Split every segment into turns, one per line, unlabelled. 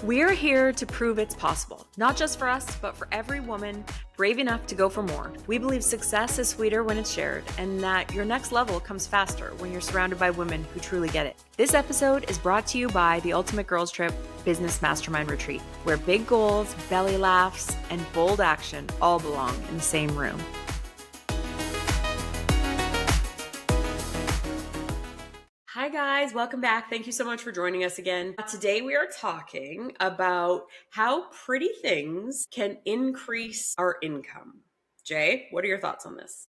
We're here to prove it's possible, not just for us, but for every woman brave enough to go for more. We believe success is sweeter when it's shared, and that your next level comes faster when you're surrounded by women who truly get it. This episode is brought to you by the Ultimate Girls Trip Business Mastermind Retreat, where big goals, belly laughs, and bold action all belong in the same room. Hi guys, welcome back. Thank you so much for joining us again. Today we are talking about how pretty things can increase our income. Jay, what are your thoughts on this?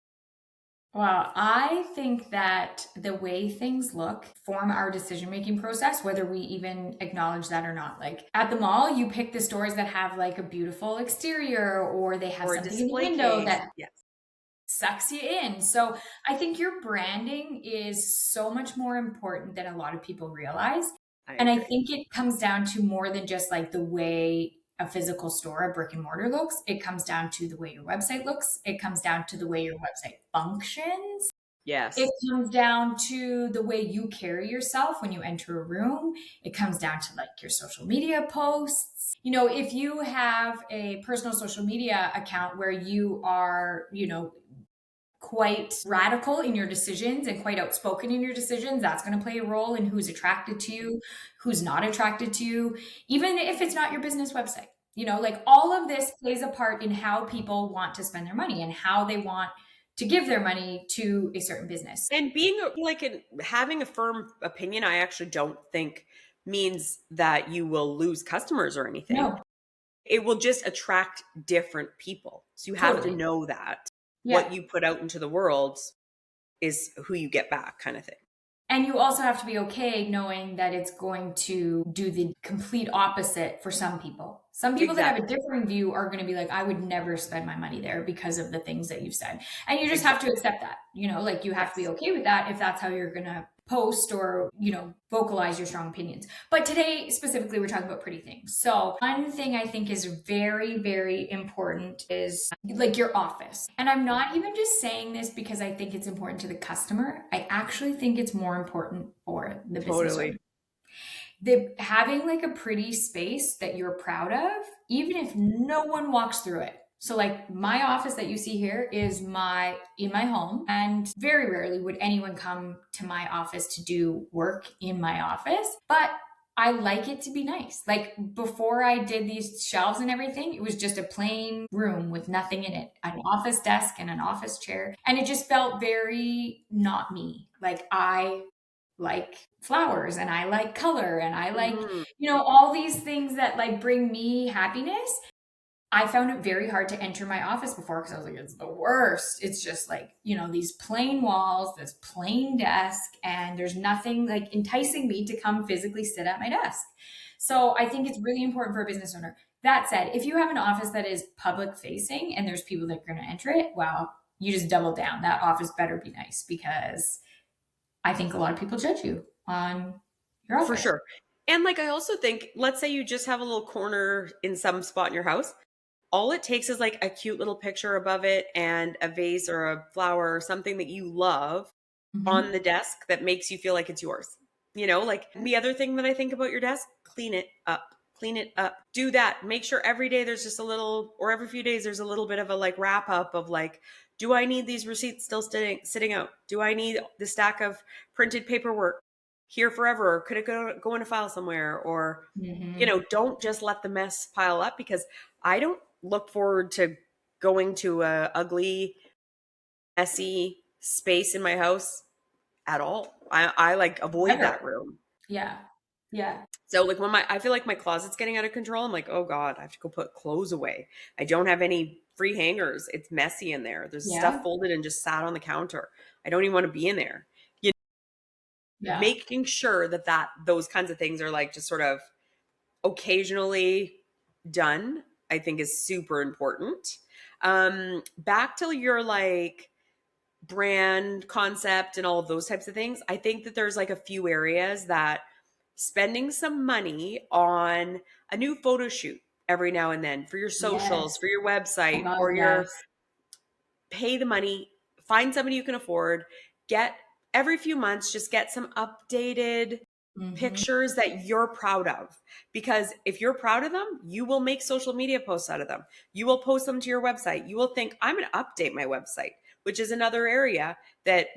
Well, I think that the way things look form our decision-making process, whether we even acknowledge that or not. Like at the mall, you pick the stores that have like a beautiful exterior or they have
Or a
something in the
display
window
case?
that
Yes,
sucks you in. So I think your branding is so much more important than a lot of people realize.
I
And I
agree.
think it comes down to more than just like the way a physical store, a brick and mortar looks. It comes down to the way your website looks. It comes down to the way your website functions. It
Yes.
comes down to the way you carry yourself when you enter a room. It comes down to like your social media posts. You know, if you have a personal social media account where you are, quite radical in your decisions and quite outspoken in your decisions, that's going to play a role in who's attracted to you, who's not attracted to you, even if it's not your business website. Like all of this plays a part in how people want to spend their money and how they want to give their money to a certain business.
And being having a firm opinion, I actually don't think means that you will lose customers or anything.
No,
It will just attract different people. So you have to
totally.
know that what
Yeah.
you put out into the world is who you get back, kind of thing.
And you also have to be okay knowing that it's going to do the complete opposite for some people. Some people that have a
Exactly.
differing view are going to be like, I would never spend my money there because of the things that you've said. And you just have to
Exactly.
accept that, like you have to be
Yes.
okay with that if that's how you're going to post or, vocalize your strong opinions. But today, specifically, we're talking about pretty things. So, one thing I think is very, very important is like your office. And I'm not even just saying this because I think it's important to the customer. I actually think it's more important for the business owner.
Totally.
Having like a pretty space that you're proud of, even if no one walks through it. So like my office that you see here is in my home, and very rarely would anyone come to my office to do work in my office, but I like it to be nice. Like before I did these shelves and everything, it was just a plain room with nothing in it, an office desk and an office chair, and it just felt very not me. Like I like flowers and I like color and I like,
Mhm.
all these things that like bring me happiness. I found it very hard to enter my office before because I was like, it's the worst. It's just like, these plain walls, this plain desk, and there's nothing like enticing me to come physically sit at my desk. So I think it's really important for a business owner. That said, if you have an office that is public facing and there's people that are going to enter it, well, you just double down. That office better be nice because I think a lot of people judge you on your
For
outfit.
sure. And like I also think, let's say you just have a little corner in some spot in your house. All it takes is like a cute little picture above it and a vase or a flower or something that you love on
Mhm.
the desk that makes you feel like it's yours. Like the other thing that I think about your desk, clean it up. Clean it up. Do that. Make sure every day there's just a little, or every few days there's a little bit of a like wrap up of like, do I need these receipts still sitting out? Do I need the stack of printed paperwork here forever? Or could it go in a file somewhere? Or,
Mhm.
don't just let the mess pile up, because I don't look forward to going to a ugly, messy space in my house at all. I like avoid
Never.
that room.
Yeah. Yeah.
So like when I feel like my closet's getting out of control, I'm like, oh God, I have to go put clothes away. I don't have any free hangers. It's messy in there. There's stuff
Yeah.
folded and just sat on the counter. I don't even want to be in there. You
Yeah.
Making sure that those kinds of things are like just sort of occasionally done, I think is super important. Back to your like brand concept and all of those types of things, I think that there's like a few areas that spending some money on a new photo shoot every now and then for your socials,
Yes.
for your
Oh
website,
my God,
for your
yes.
pay the money, find somebody you can afford, get every few months, just get some updated
Mm-hmm.
pictures that you're proud of. Because if you're proud of them, you will make social media posts out of them. You will post them to your website. You will think, I'm going to update my website, which is another area that,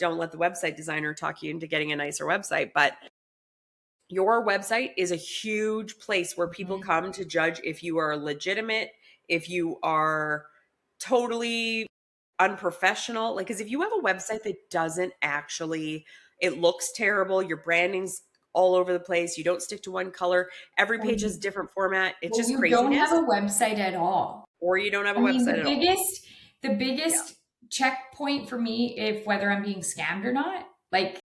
don't let the website designer talk you into getting a nicer website. But your website is a huge place where people
Mm-hmm.
come to judge if you are legitimate, if you are totally unprofessional. Like, because if you have a website that doesn't actually, it looks terrible, your branding's all over the place, you don't stick to one color, every
Or
page is
you,
different format, it's
or
just
you don't have
craziness,
a website at all.
or you don't have a
I mean,
website
the
at all.
biggest, the
Yeah,
biggest checkpoint for me, if whether I'm being scammed or not, like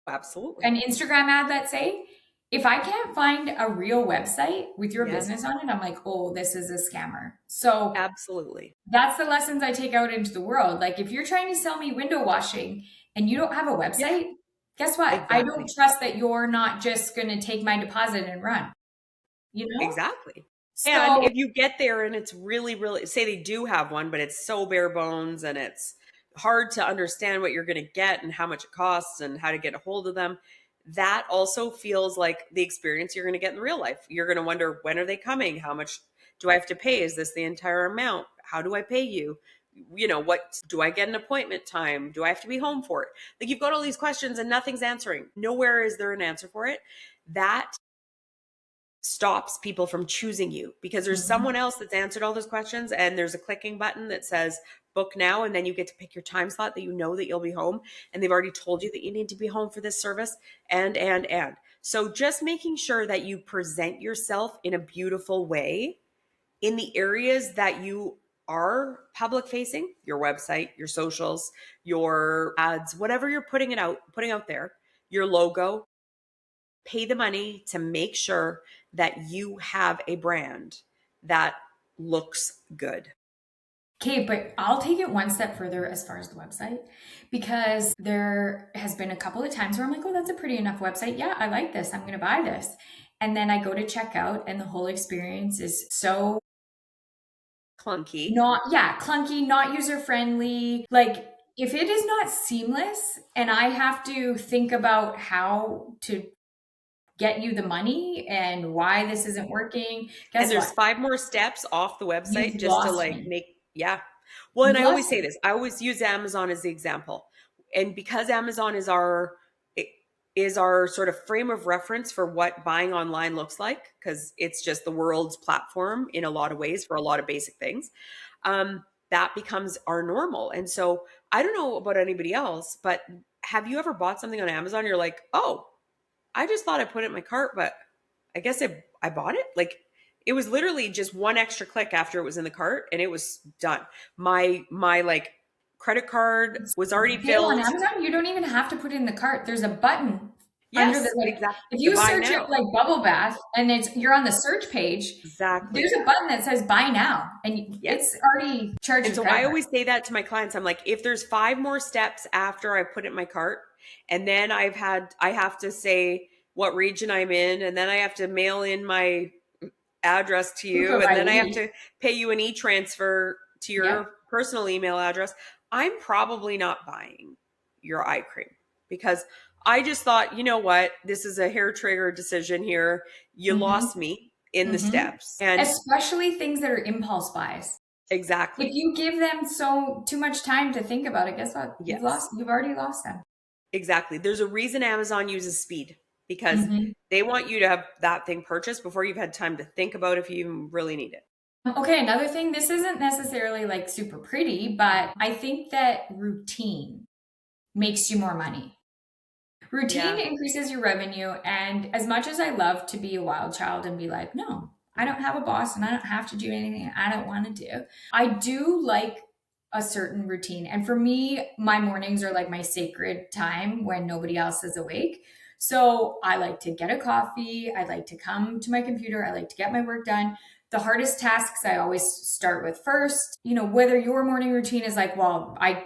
absolutely.
an Instagram ad, let's say, if I can't find a real website with your business
Yes,
on it, I'm like, oh, this is a scammer. So
absolutely.
that's the lessons I take out into the world. Like if you're trying to sell me window washing and you don't have a
Yeah,
website, guess what? I don't
exactly.
trust that you're not just going to take my deposit and run, you know?
Exactly. And
So,
if you get there and it's really, really, say they do have one, but it's so bare bones and it's hard to understand what you're going to get and how much it costs and how to get a hold of them, that also feels like the experience you're going to get in real life. You're going to wonder, when are they coming? How much do I have to pay? Is this the entire amount? How do I pay you? What do I get an appointment time? Do I have to be home for it? Like, you've got all these questions and nothing's answering. Nowhere is there an answer for it. That stops people from choosing you because there's
mhm.
someone else that's answered all those questions, and there's a clicking button that says book now, and then you get to pick your time slot that you know that you'll be home, and they've already told you that you need to be home for this service, and so just making sure that you present yourself in a beautiful way in the areas that you are public facing, your website, your socials, your ads, whatever you're putting out there, your logo. Pay the money to make sure that you have a brand that looks good.
Okay, but I'll take it one step further as far as the website because there has been a couple of times where I'm like, oh, that's a pretty enough website. Yeah, I like this. I'm going to buy this. And then I go to check out, and the whole experience is so
Clunky.
not, yeah, clunky, not user friendly. Like, if it is not seamless and I have to think about how to get you the money and why this isn't working,
And
guess
there's
what?
five more steps off the
You've
website just to
lost
like
me.
make, yeah. Well, and
You've
I always
lost
say
me.
this. I always use Amazon as the example. And because Amazon is our sort of frame of reference for what buying online looks like, because it's just the world's platform in a lot of ways for a lot of basic things. That becomes our normal. And so I don't know about anybody else, but have you ever bought something on Amazon? You're like, oh, I just thought I put it in my cart, but I guess I bought it. Like, it was literally just one extra click after it was in the cart and it was done. My like credit card was already
Dayle on
filled.
Amazon, you don't even have to put it in the cart. There's a button under the
Yes,
like
exactly.
if
The
you
buy
search it
now.
like bubble bath and you're on the search page, there's
Exactly.
a button that says buy now and it's
Yes.
already charged
And
your
so
credit
I
card.
always say that to my clients. I'm like, if there's five more steps after I put it in my cart, and then I have to say what region I'm in, and then I have to mail in my address to
Proof
you,
of
and then I have
ID.
to pay you an e-transfer to
Yep.
your personal email address. I'm probably not buying your eye cream because I just thought, you know what, this is a hair trigger decision here. You
Mm-hmm.
lost me in the
Mm-hmm.
steps. And
Especially things that are impulse buys. If
exactly.
you give them so too much time to think about it, guess what?
Yes.
You've already lost them.
Exactly. There's a reason Amazon uses speed because
Mm-hmm.
they want you to have that thing purchased before you've had time to think about if you even really need it.
Okay, another thing, this isn't necessarily like super pretty, but I think that routine makes you more money. Routine
Yeah.
increases your revenue. And as much as I love to be a wild child and be like, no, I don't have a boss and I don't have to do anything I don't want to do, I do like a certain routine. And for me, my mornings are like my sacred time when nobody else is awake. So I like to get a coffee. I like to come to my computer. I like to get my work done. The hardest tasks I always start with first. You know, whether your morning routine is like, well, I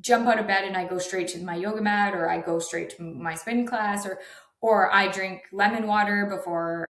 jump out of bed and I go straight to my yoga mat, or I go straight to my spin class, or I drink lemon water before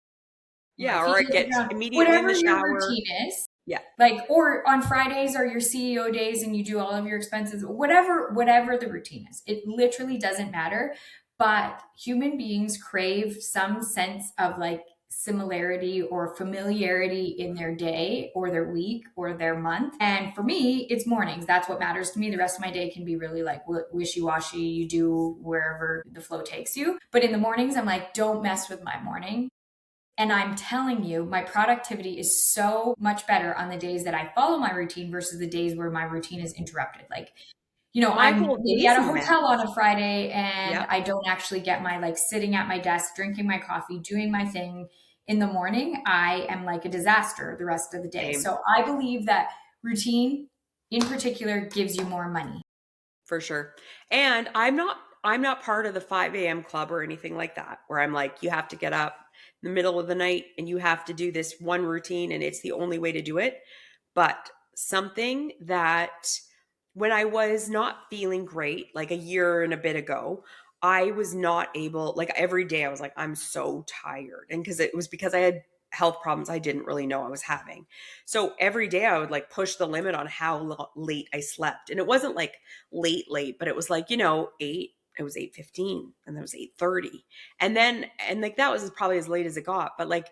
my
Yeah. Or
feet
I
hit the
get
ground.
immediately in the
Whatever your
shower.
routine is,
Yeah.
like, or on Fridays are your CEO days and you do all of your expenses, whatever the routine is. It literally doesn't matter. But human beings crave some sense of like similarity or familiarity in their day or their week or their month. And for me, it's mornings. That's what matters to me. The rest of my day can be really like wishy washy. You do wherever the flow takes you. But in the mornings, I'm like, don't mess with my morning. And I'm telling you, my productivity is so much better on the days that I follow my routine versus the days where my routine is interrupted. Like,
My
I'm
whole
maybe
day's
at a hotel on
messed.
a Friday and
Yep.
I don't actually get my like sitting at my desk, drinking my coffee, doing my thing in the morning. I am like a disaster the rest of the day.
Same.
So I believe that routine in particular gives you more money.
For sure. And I'm not part of the 5 a.m. club or anything like that, where I'm like, you have to get up in the middle of the night and you have to do this one routine and it's the only way to do it. But something that when I was not feeling great, like a year and a bit ago, I was not able, like every day I was like, I'm so tired. And because it was because I had health problems I didn't really know I was having. So every day I would like push the limit on how late I slept. And it wasn't like late, but it was like, 8, it was 8:15 and then it was 8:30. And like that was probably as late as it got. But like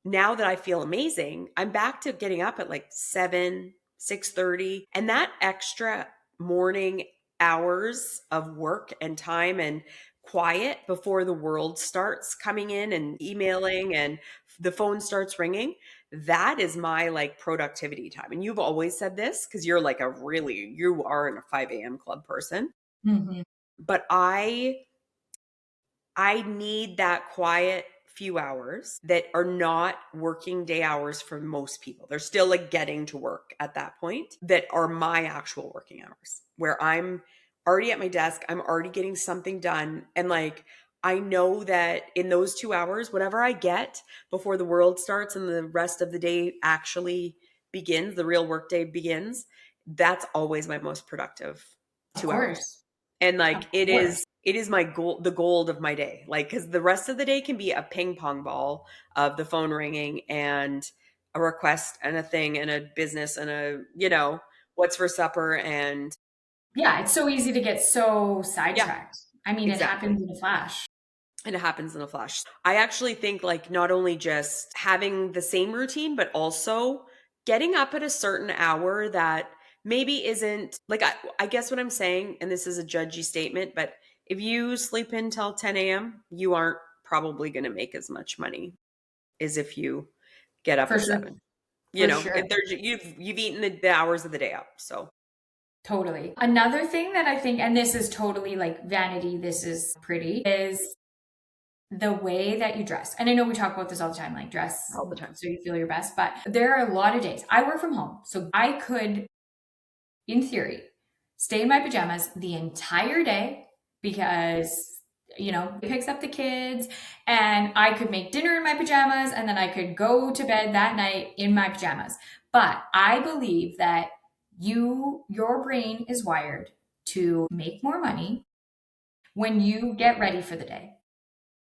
now that I feel amazing, I'm back to getting up at like 7, 6:30. And that extra morning hours of work and time and quiet before the world starts coming in and emailing and the phone starts ringing, that is my like productivity time. And you've always said this because you're like you are in a 5 a.m. club person.
Mhm.
But I need that quiet few hours that are not working day hours for most people. They're still like getting to work at that point, that are my actual working hours where I'm already at my desk, I'm already getting something done. And like, I know that in those 2 hours, whatever I get before the world starts and the rest of the day actually begins, the real work day begins, that's always my most productive
Of
2 hours.
course.
And
Of
like
course.
it is my gold, the gold of my day. Like cuz the rest of the day can be a ping pong ball of the phone ringing and a request and a thing and a business and what's for supper and
Yeah, it's so easy to get so
yeah,
sidetracked. I mean, it
exactly.
happens in a flash.
And it happens in a flash. I actually think like not only just having the same routine, but also getting up at a certain hour that maybe isn't like, I guess what I'm saying, and this is a judgy statement, but if you sleep until 10 a.m., you aren't probably going to make as much money as if you get up
For
at
sure.
7.
For sure.
If there's you've eaten the hours of the day up. So
Totally. Another thing that I think, and this is totally like vanity, this is pretty, is the way that you dress. And I know we talk about this all the time, like dress
all the time.
so you feel your best, but there are a lot of days. I work from home, so I could, in theory, stay in my pajamas the entire day because it picks up the kids and I could make dinner in my pajamas and then I could go to bed that night in my pajamas. But I believe that your brain is wired to make more money when you get ready for the day.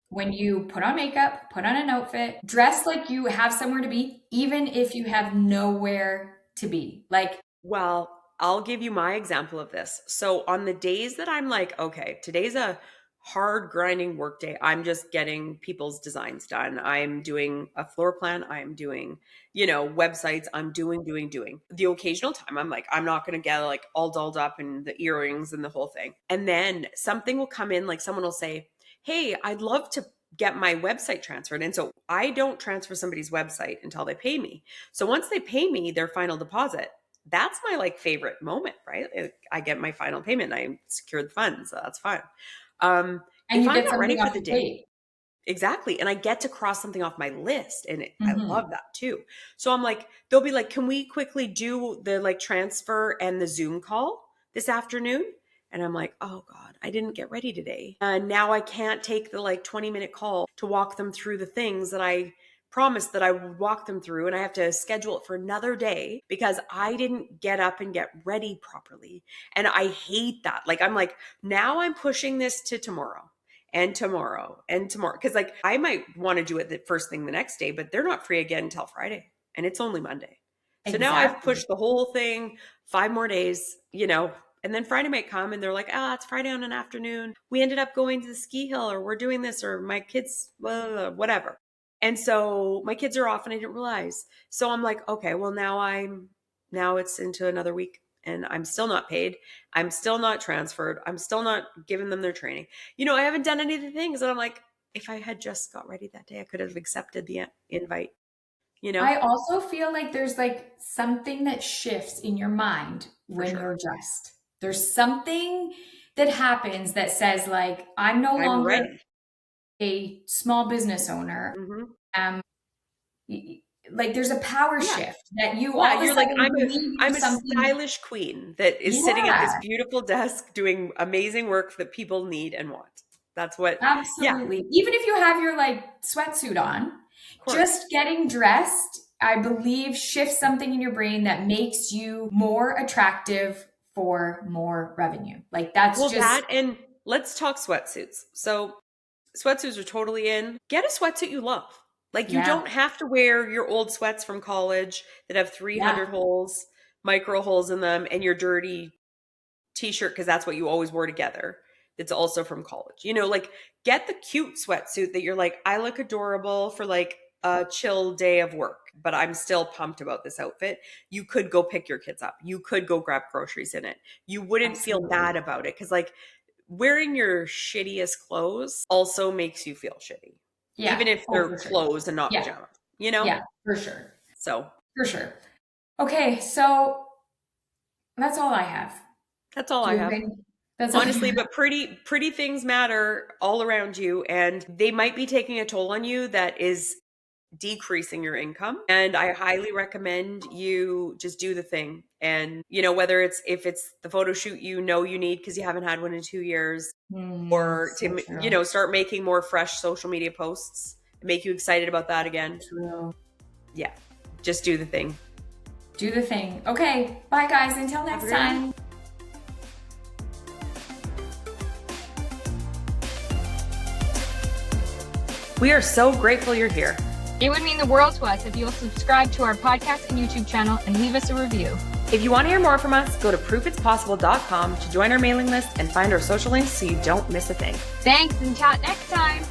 When you put on makeup, put on an outfit, dress like you have somewhere to be, even if you have nowhere to be. Like,
Well, I'll give you my example of this. So on the days that I'm like, okay, today's a hard grinding work day. I'm just getting people's designs done. I'm doing a floor plan. I'm doing, websites. I'm doing. The occasional time I'm like, I'm not going to get like all dolled up in the earrings and the whole thing. And then something will come in, like someone will say, hey, I'd love to get my website transferred. And so I don't transfer somebody's website until they pay me. So once they pay me their final deposit, that's my like favorite moment, right? I get my final payment and I secure the funds. So that's fine.
and
If
you
I'm
get
not ready
something
for
off
the
your
day,
plate.
exactly. And I get to cross something off my list. And I
Hmm.
love that too. So I'm like, they'll be like, can we quickly do the like transfer and the Zoom call this afternoon? And I'm like, oh God, I didn't get ready today. And now I can't take the like 20-minute call to walk them through the things that I promised that I would walk them through. And I have to schedule it for another day because I didn't get up and get ready properly. And I hate that. Like, I'm like, now I'm pushing this to tomorrow and tomorrow and tomorrow. Cause like I might want to do it the first thing the next day, but they're not free again until Friday and it's only Monday. So now I've
Exactly.
pushed the whole thing 5 more days, And then Friday might come and they're like, it's Friday on an afternoon. We ended up going to the ski hill, or we're doing this, or my kids, whatever. And so my kids are off and I didn't realize. So I'm like, okay, well now it's into another week and I'm still not paid. I'm still not transferred. I'm still not giving them their training. I haven't done any of the things. And I'm like, if I had just got ready that day, I could have accepted the invite,
I also feel like there's like something that shifts in your mind when you're dressed. There's something that happens that says like, I'm no
I'm
longer
ready.
a small business owner. Like there's a power shift that you all of a
you're like,
sudden believe
I'm
you're
a
something.
stylish queen that is sitting at this beautiful desk doing amazing work that people need and want. That's what,
Absolutely. Even if you have your like sweatsuit on, just getting dressed, I believe, shifts something in your brain that makes you more attractive for more revenue. Like that's
and let's talk sweatsuits. So sweatsuits are totally in. Get a sweatsuit you love. Like you don't have to wear your old sweats from college that have 300 holes, micro holes in them, and your dirty t-shirt because that's what you always wore together. That's also from college. Like get the cute sweatsuit that you're like, I look adorable for like a chill day of work, but I'm still pumped about this outfit. You could go pick your kids up. You could go grab groceries in it. You wouldn't feel bad about it because like wearing your shittiest clothes also makes you feel shitty. Yeah. Even if they're clothes and not pajamas,
Yeah, for sure.
So.
For sure. Okay, so that's all I have.
That's all I have. That's honestly, but pretty things matter all around you, and they might be taking a toll on you that is decreasing your income. And I highly recommend you just do the thing. And whether if it's the photo shoot you need because you haven't had one in 2 years, or to start making more fresh social media posts, make you excited about that again.
True.
Yeah, just do the thing.
Do the thing. Okay, bye guys. Until next time.
We are so grateful you're here.
It would mean the world to us if you'll subscribe to our podcast and YouTube channel and leave us a review.
If you want to hear more from us, go to proofitspossible.com to join our mailing list and find our social links so you don't miss a thing.
Thanks, and chat next time.